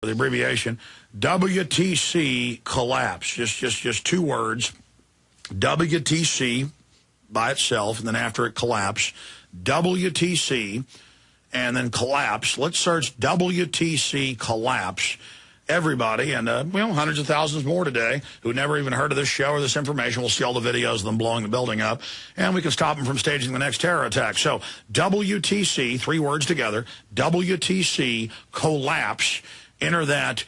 the abbreviation, WTC collapse. Just two words, WTC by itself, and then after it collapse, WTC, and then collapse. Let's search WTC collapse. Everybody, and hundreds of thousands more today who never even heard of this show or this information will see all the videos of them blowing the building up, and we can stop them from staging the next terror attack. So WTC, three words together, WTC collapse. Enter that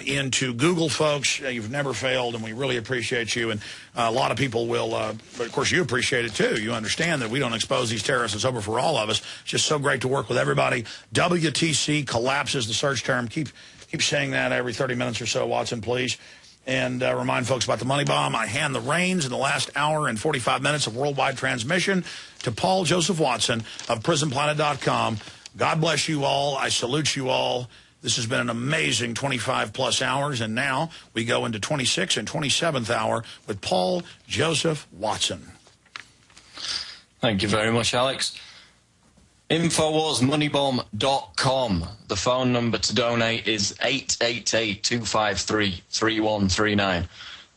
into Google, folks. You've never failed, and we really appreciate you. And a lot of people will, but of course you appreciate it too. You understand that we don't expose these terrorists. It's over for all of us. It's just so great to work with everybody. WTC collapse is the search term. Keep saying that every 30 minutes or so, Watson, please. And remind folks about the Money Bomb. I hand the reins in the last hour and 45 minutes of worldwide transmission to Paul Joseph Watson of PrisonPlanet.com. God bless you all. I salute you all. This has been an amazing 25-plus hours, and now we go into 26th and 27th hour with Paul Joseph Watson. Thank you very much, Alex. Infowarsmoneybomb.com. The phone number to donate is 888-253-3139.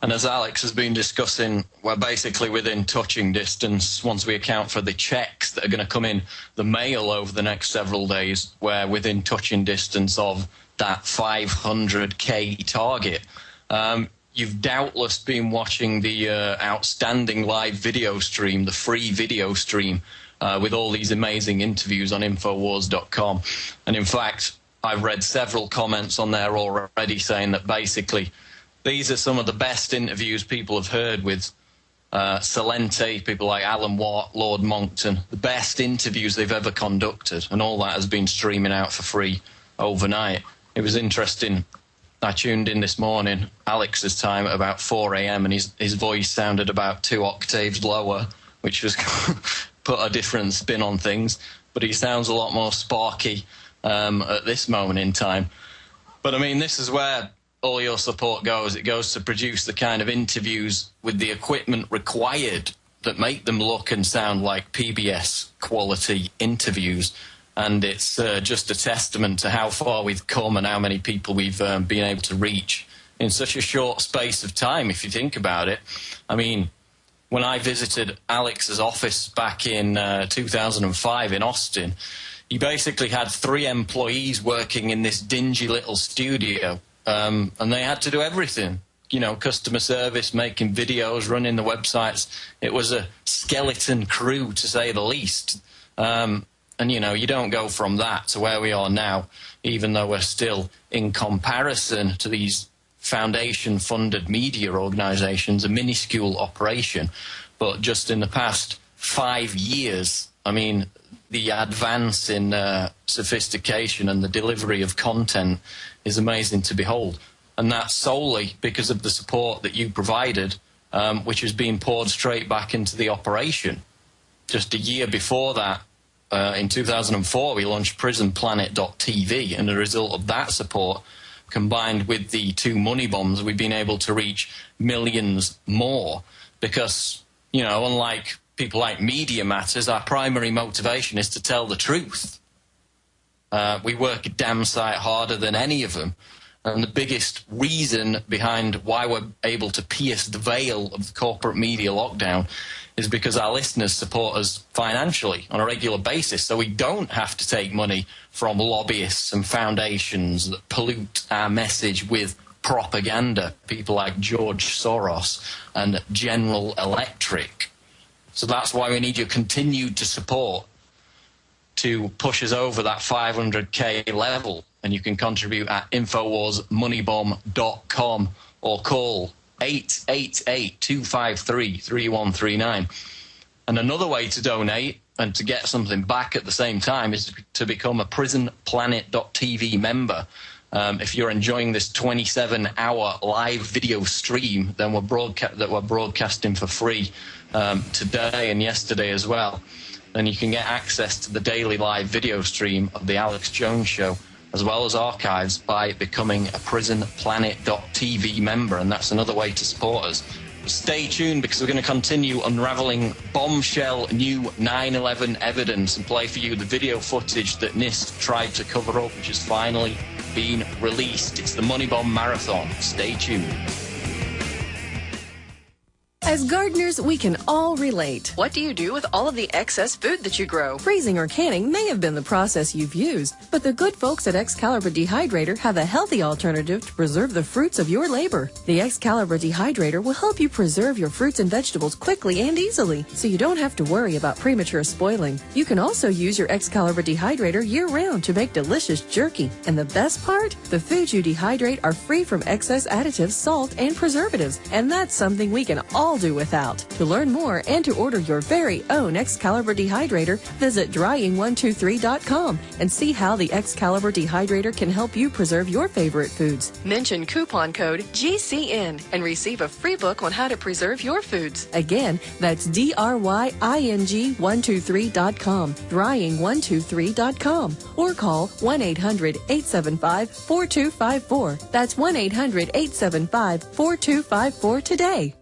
And as Alex has been discussing, we're basically within touching distance. Once we account for the checks that are going to come in the mail over the next several days, we're within touching distance of that 500K target. You've doubtless been watching the outstanding live video stream, the free video stream, with all these amazing interviews on Infowars.com. And in fact, I've read several comments on there already saying that basically these are some of the best interviews people have heard with Salente, people like Alan Watt, Lord Monckton, the best interviews they've ever conducted. And all that has been streaming out for free overnight. It was interesting. I tuned in this morning, Alex's time, at about 4 a.m., and his voice sounded about 2 octaves lower, which was put a different spin on things, but he sounds a lot more sparky at this moment in time. But I mean, this is where all your support goes. It goes to produce the kind of interviews with the equipment required that make them look and sound like PBS quality interviews. And it's just a testament to how far we've come and how many people we've been able to reach in such a short space of time, if you think about it. I mean, when I visited Alex's office back in 2005 in Austin, he basically had 3 employees working in this dingy little studio, and they had to do everything. You know, customer service, making videos, running the websites. It was a skeleton crew, to say the least. And, you know, you don't go from that to where we are now, even though we're still, in comparison to these foundation-funded media organizations, a minuscule operation. But just in the past 5 years, I mean, the advance in sophistication and the delivery of content is amazing to behold. And that's solely because of the support that you provided, which has been poured straight back into the operation. Just a year before that, in 2004, we launched PrisonPlanet.tv, and the result of that support, combined with the 2 money bombs, we've been able to reach millions more because, you know, unlike people like Media Matters, our primary motivation is to tell the truth. We work a damn sight harder than any of them. And the biggest reason behind why we're able to pierce the veil of the corporate media lockdown is because our listeners support us financially on a regular basis, so we don't have to take money from lobbyists and foundations that pollute our message with propaganda, people like George Soros and General Electric. So that's why we need your continued support to push us over that 500K level, and you can contribute at Infowarsmoneybomb.com or call 888-253-3139. And another way to donate and to get something back at the same time is to become a PrisonPlanet.tv member. If you're enjoying this 27-hour live video stream, then we're broadcasting for free today and yesterday as well. Then you can get access to the daily live video stream of the Alex Jones Show, as well as archives, by becoming a PrisonPlanet.tv member, and that's another way to support us. Stay tuned, because we're going to continue unraveling bombshell new 9/11 evidence and play for you the video footage that NIST tried to cover up, which has finally being released. It's the Moneybomb Marathon. Stay tuned. As gardeners, we can all relate. What do you do with all of the excess food that you grow? Freezing or canning may have been the process you've used, but the good folks at Excalibur Dehydrator have a healthy alternative to preserve the fruits of your labor. The Excalibur Dehydrator will help you preserve your fruits and vegetables quickly and easily, so you don't have to worry about premature spoiling. You can also use your Excalibur Dehydrator year-round to make delicious jerky. And the best part? The foods you dehydrate are free from excess additives, salt, and preservatives, and that's something we can all do without. To learn more and to order your very own Excalibur Dehydrator, visit drying123.com and see how the Excalibur Dehydrator can help you preserve your favorite foods. Mention coupon code GCN and receive a free book on how to preserve your foods. Again, that's drying123.com, drying123.com, or call 1-800-875-4254. That's 1-800-875-4254 today.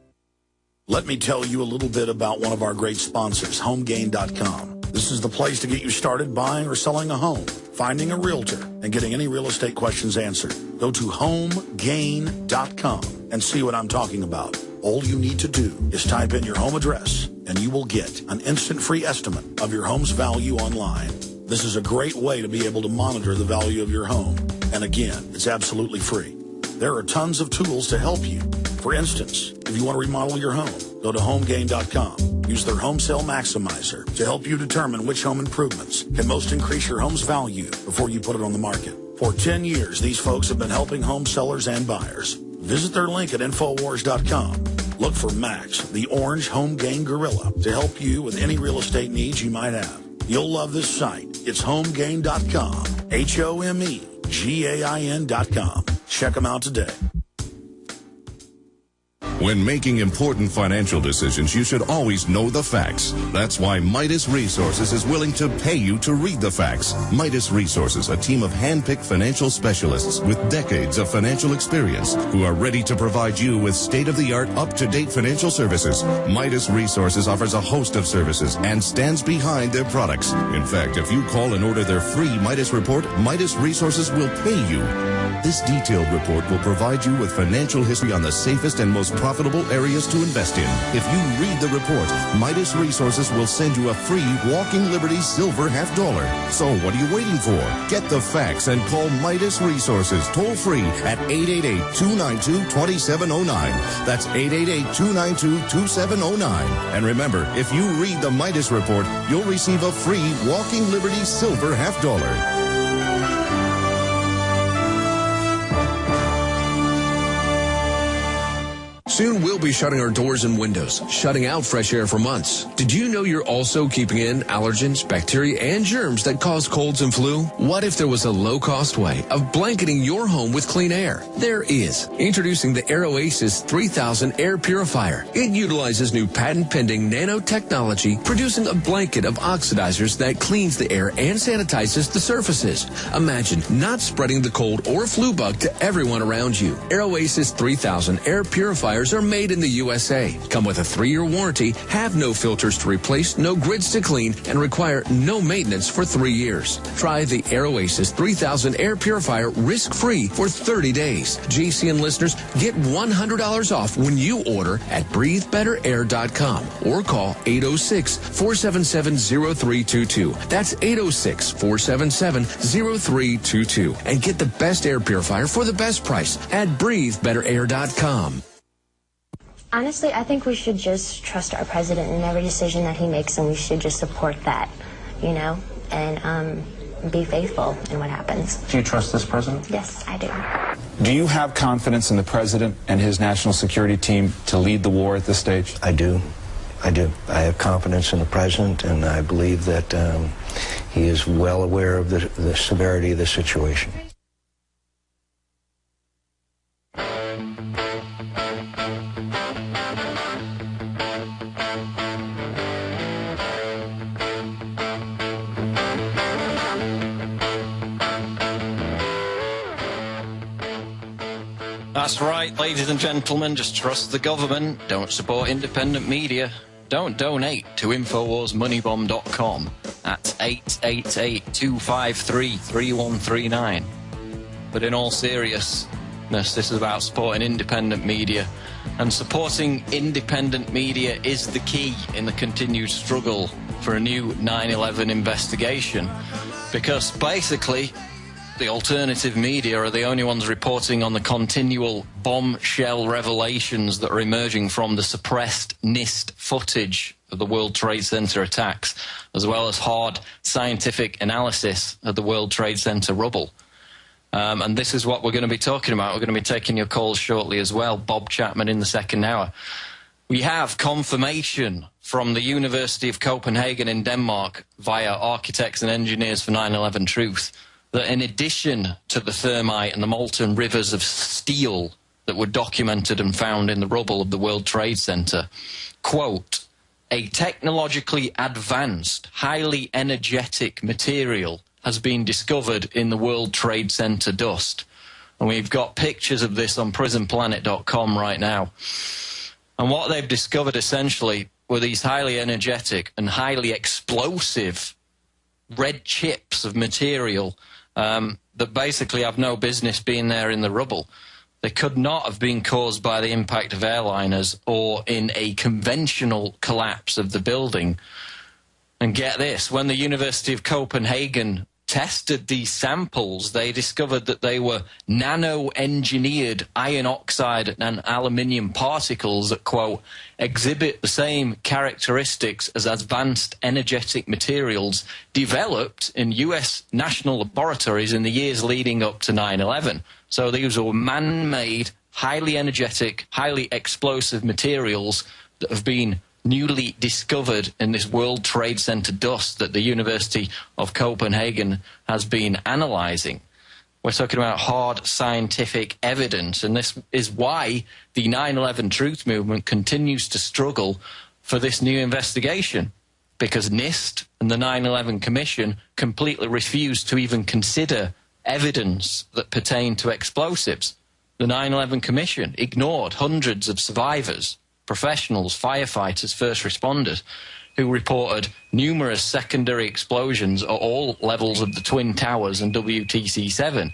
Let me tell you a little bit about one of our great sponsors, HomeGain.com. This is the place to get you started buying or selling a home, finding a realtor, and getting any real estate questions answered. Go to HomeGain.com and see what I'm talking about. All you need to do is type in your home address, and you will get an instant free estimate of your home's value online. This is a great way to be able to monitor the value of your home. And again, it's absolutely free. There are tons of tools to help you. For instance, if you want to remodel your home, go to HomeGain.com. Use their Home Sale Maximizer to help you determine which home improvements can most increase your home's value before you put it on the market. For 10 years, these folks have been helping home sellers and buyers. Visit their link at Infowars.com. Look for Max, the orange Home Gain Gorilla, to help you with any real estate needs you might have. You'll love this site. It's HomeGain.com. HomeGain.com. Check them out today. When making important financial decisions, you should always know the facts. That's why Midas Resources is willing to pay you to read the facts. Midas Resources, a team of hand-picked financial specialists with decades of financial experience who are ready to provide you with state-of-the-art, up-to-date financial services. Midas Resources offers a host of services and stands behind their products. In fact, if you call and order their free Midas report, Midas Resources will pay you. This detailed report will provide you with financial history on the safest and most profitable areas to invest in. If you read the report, Midas Resources will send you a free Walking Liberty Silver $50. So what are you waiting for? Get the facts and call Midas Resources toll free at 888-292-2709. That's 888-292-2709. And remember, if you read the Midas report, you'll receive a free Walking Liberty Silver $50. Soon we'll be shutting our doors and windows, shutting out fresh air for months. Did you know you're also keeping in allergens, bacteria, and germs that cause colds and flu? What if there was a low-cost way of blanketing your home with clean air? There is. Introducing the AirOasis 3000 Air Purifier. It utilizes new patent-pending nanotechnology, producing a blanket of oxidizers that cleans the air and sanitizes the surfaces. Imagine not spreading the cold or flu bug to everyone around you. AirOasis 3000 Air Purifiers are made in the USA, come with a 3-year warranty, have no filters to replace, no grids to clean, and require no maintenance for 3 years. Try the AirOasis 3000 Air Purifier risk-free for 30 days. GCN listeners get $100 off when you order at breathebetterair.com or call 806-477-0322. That's 806-477-0322 and get the best air purifier for the best price at breathebetterair.com. Honestly, I think we should just trust our president in every decision that he makes, and we should just support that, you know, and be faithful in what happens. Do you trust this president? Yes, I do. Do you have confidence in the president and his national security team to lead the war at this stage? I do. I do. I have confidence in the president, and I believe that he is well aware of the severity of the situation. That's right, ladies and gentlemen, just trust the government, don't support independent media, don't donate to InfowarsMoneybomb.com. That's 888-253-3139. But in all seriousness, this is about supporting independent media. And supporting independent media is the key in the continued struggle for a new 9/11 investigation. Because basically, the alternative media are the only ones reporting on the continual bombshell revelations that are emerging from the suppressed NIST footage of the World Trade Center attacks, as well as hard scientific analysis of the World Trade Center rubble. And this is what we're going to be talking about. We're going to be taking your calls shortly as well. Bob Chapman in the second hour. We have confirmation from the University of Copenhagen in Denmark via Architects and Engineers for 9/11 Truth that in addition to the thermite and the molten rivers of steel that were documented and found in the rubble of the World Trade Center, quote, a technologically advanced, highly energetic material has been discovered in the World Trade Center dust. And we've got pictures of this on prisonplanet.com right now. And what they've discovered essentially were these highly energetic and highly explosive red chips of material that basically have no business being there in the rubble. They could not have been caused by the impact of airliners or in a conventional collapse of the building. And get this, when the University of Copenhagen tested these samples, they discovered that they were nano-engineered iron oxide and aluminium particles that, quote, exhibit the same characteristics as advanced energetic materials developed in US national laboratories in the years leading up to 9/11. So these were man-made, highly energetic, highly explosive materials that have been newly discovered in this World Trade Center dust that the University of Copenhagen has been analyzing. We're talking about hard scientific evidence, and this is why the 9/11 Truth Movement continues to struggle for this new investigation, because NIST and the 9/11 Commission completely refused to even consider evidence that pertained to explosives. The 9/11 Commission ignored hundreds of survivors, professionals, firefighters, first responders, who reported numerous secondary explosions at all levels of the Twin Towers and WTC-7.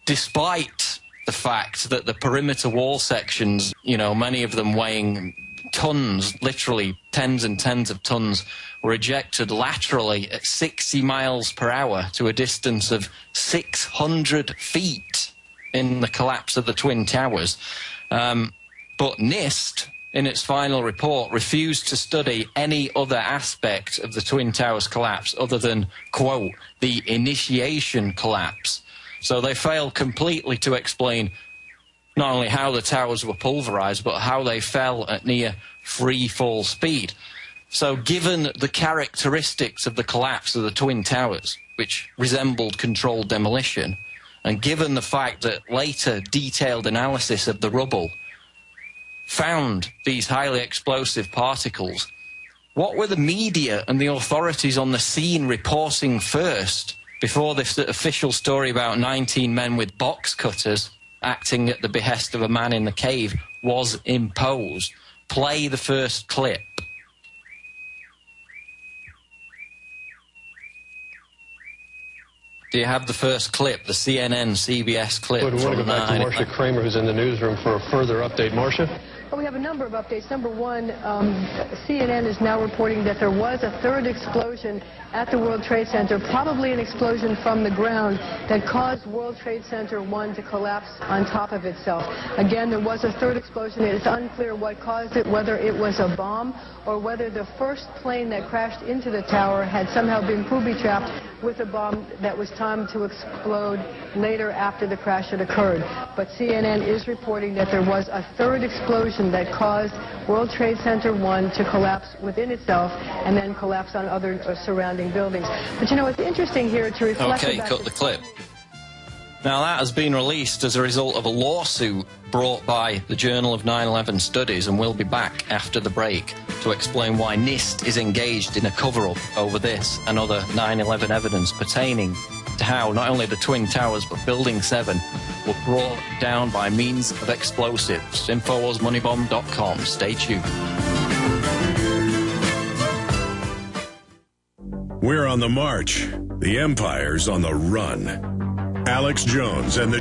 Despite the fact that the perimeter wall sections, you know, many of them weighing tons, literally tens and tens of tons, were ejected laterally at 60 miles per hour to a distance of 600 feet in the collapse of the Twin Towers. But NIST, in its final report, refused to study any other aspect of the Twin Towers collapse other than, quote, the initiation collapse. So they failed completely to explain not only how the towers were pulverized, but how they fell at near free fall speed. So given the characteristics of the collapse of the Twin Towers, which resembled controlled demolition, and given the fact that later detailed analysis of the rubble found these highly explosive particles, what were the media and the authorities on the scene reporting first before this official story about 19 men with box cutters acting at the behest of a man in the cave was imposed? Play the first clip. Do you have the first clip, the CNN, CBS clip? We want to go back to Marcia Kramer, who's in the newsroom, for a further update. Marcia? Well, we have a number of updates. Number one, CNN is now reporting that there was a third explosion at the World Trade Center, probably an explosion from the ground that caused World Trade Center 1 to collapse on top of itself. Again, there was a third explosion. It is unclear what caused it, whether it was a bomb or whether the first plane that crashed into the tower had somehow been booby-trapped with a bomb that was timed to explode later after the crash had occurred. But CNN is reporting that there was a third explosion that caused World Trade Center 1 to collapse within itself and then collapse on other surrounding buildings. But you know, it's interesting here to reflect Okay, about cut the clip. Now, that has been released as a result of a lawsuit brought by the Journal of 9/11 Studies, and we'll be back after the break to explain why NIST is engaged in a cover-up over this and other 9/11 evidence pertaining to how not only the Twin Towers but Building 7 were brought down by means of explosives. Infowarsmoneybomb.com. Stay tuned. We're on the march. The Empire's on the run. Alex Jones and the